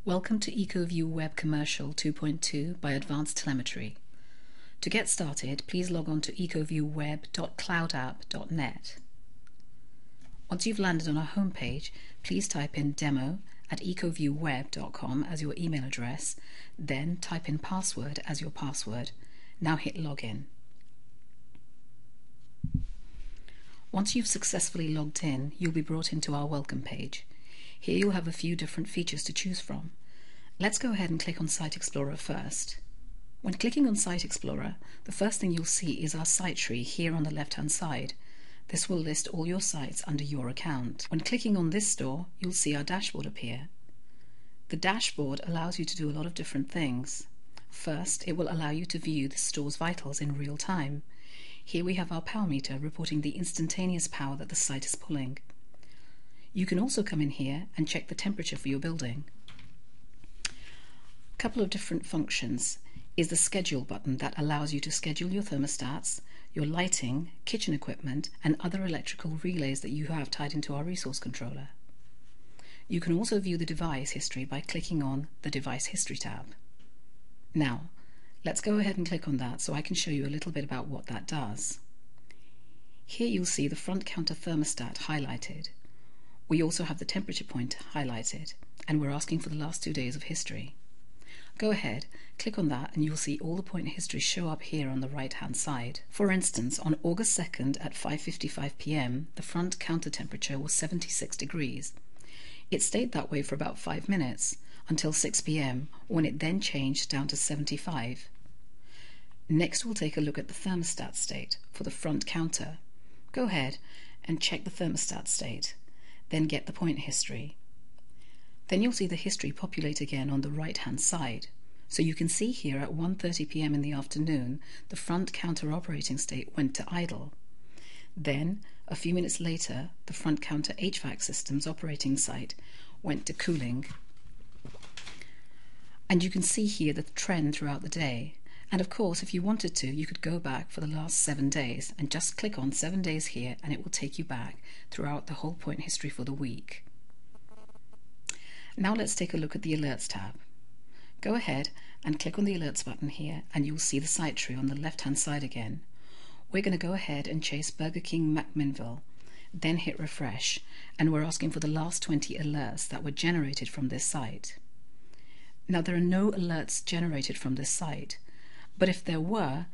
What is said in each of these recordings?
Welcome to EcoView Web Commercial 2.2 by Advanced Telemetry. To get started, please log on to ecoviewweb.cloudapp.net. Once you've landed on our homepage, please type in demo@ecoviewweb.com as your email address, then type in password as your password. Now hit login. Once you've successfully logged in, you'll be brought into our welcome page. Here you'll have a few different features to choose from. Let's go ahead and click on Site Explorer first. When clicking on Site Explorer, the first thing you'll see is our site tree here on the left-hand side. This will list all your sites under your account. When clicking on this store, you'll see our dashboard appear. The dashboard allows you to do a lot of different things. First, it will allow you to view the store's vitals in real time. Here we have our power meter reporting the instantaneous power that the site is pulling. You can also come in here and check the temperature for your building. A couple of different functions is the schedule button that allows you to schedule your thermostats, your lighting, kitchen equipment, and other electrical relays that you have tied into our resource controller. You can also view the device history by clicking on the Device History tab. Now, let's go ahead and click on that so I can show you a little bit about what that does. Here you'll see the front counter thermostat highlighted. We also have the temperature point highlighted, and we're asking for the last 2 days of history. Go ahead, click on that, and you'll see all the point history show up here on the right-hand side. For instance, on August 2nd at 5:55 p.m, the front counter temperature was 76 degrees. It stayed that way for about 5 minutes, until 6 p.m, when it then changed down to 75. Next, we'll take a look at the thermostat state for the front counter. Go ahead and check the thermostat state. Then get the point history. Then you'll see the history populate again on the right-hand side. So you can see here at 1:30 p.m. in the afternoon, the front counter operating state went to idle. Then, a few minutes later, the front counter HVAC system's operating site went to cooling. And you can see here the trend throughout the day. And of course, if you wanted to, you could go back for the last 7 days and just click on 7 days here, and it will take you back throughout the whole point history for the week. Now let's take a look at the Alerts tab. Go ahead and click on the Alerts button here, and you'll see the site tree on the left-hand side again. We're going to go ahead and chase Burger King McMinnville, then hit refresh, and we're asking for the last 20 alerts that were generated from this site. Now there are no alerts generated from this site. But if there was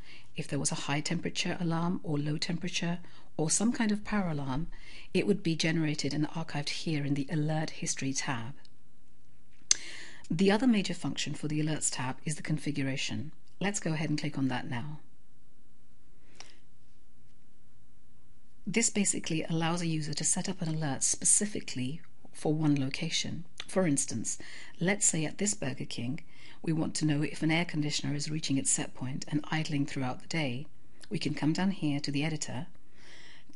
a high temperature alarm or low temperature or some kind of power alarm, it would be generated and archived here in the Alert History tab. The other major function for the Alerts tab is the configuration. Let's go ahead and click on that now. This basically allows a user to set up an alert specifically for one location. For instance, let's say at this Burger King, we want to know if an air conditioner is reaching its set point and idling throughout the day. We can come down here to the editor,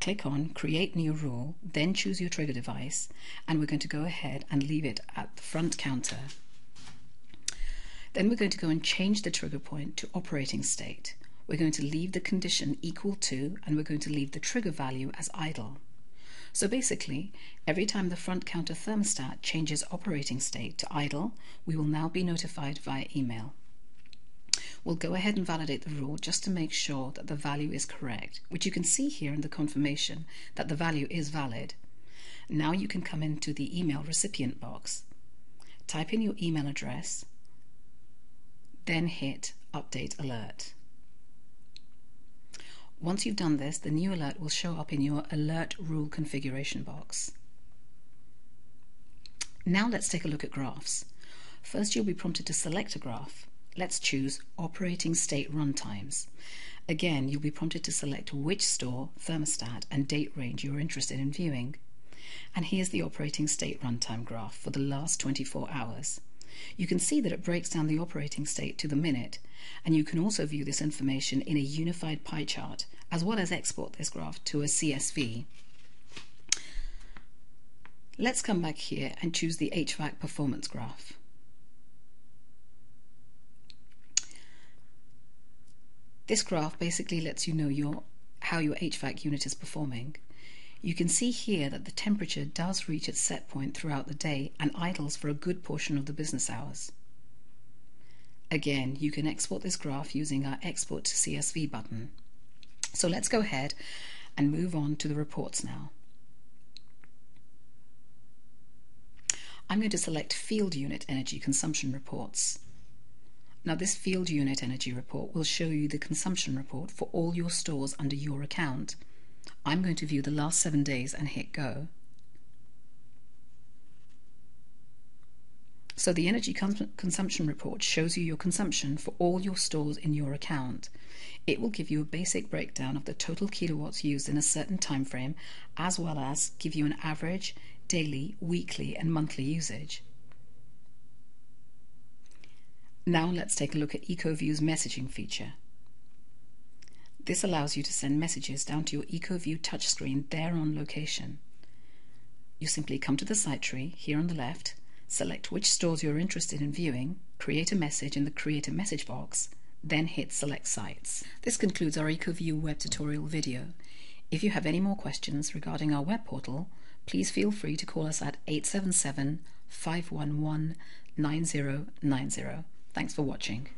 click on Create New Rule, then choose your trigger device, and we're going to go ahead and leave it at the front counter. Then we're going to go and change the trigger point to operating state. We're going to leave the condition equal to, and we're going to leave the trigger value as idle. So basically, every time the front counter thermostat changes operating state to idle, we will now be notified via email. We'll go ahead and validate the rule just to make sure that the value is correct, which you can see here in the confirmation that the value is valid. Now you can come into the email recipient box, type in your email address, then hit Update Alert. Once you've done this, the new alert will show up in your Alert Rule configuration box. Now let's take a look at graphs. First, you'll be prompted to select a graph. Let's choose Operating State Runtimes. Again, you'll be prompted to select which store, thermostat, and date range you're interested in viewing. And here's the Operating State Runtime graph for the last 24 hours. You can see that it breaks down the operating state to the minute, and you can also view this information in a unified pie chart, as well as export this graph to a CSV. Let's come back here and choose the HVAC performance graph. This graph basically lets you know how your HVAC unit is performing. You can see here that the temperature does reach its set point throughout the day and idles for a good portion of the business hours. Again, you can export this graph using our Export to CSV button. So let's go ahead and move on to the reports now. I'm going to select Field Unit Energy Consumption Reports. Now this Field Unit Energy Report will show you the consumption report for all your stores under your account. I'm going to view the last 7 days and hit Go. So the energy consumption report shows you your consumption for all your stores in your account. It will give you a basic breakdown of the total kilowatts used in a certain time frame, as well as give you an average, daily, weekly and monthly usage. Now let's take a look at EcoView's messaging feature. This allows you to send messages down to your EcoView touchscreen there on location. You simply come to the site tree here on the left, select which stores you're interested in viewing, create a message in the Create a Message box, then hit Select Sites. This concludes our EcoView Web tutorial video. If you have any more questions regarding our web portal, please feel free to call us at 877-511-9090. Thanks for watching.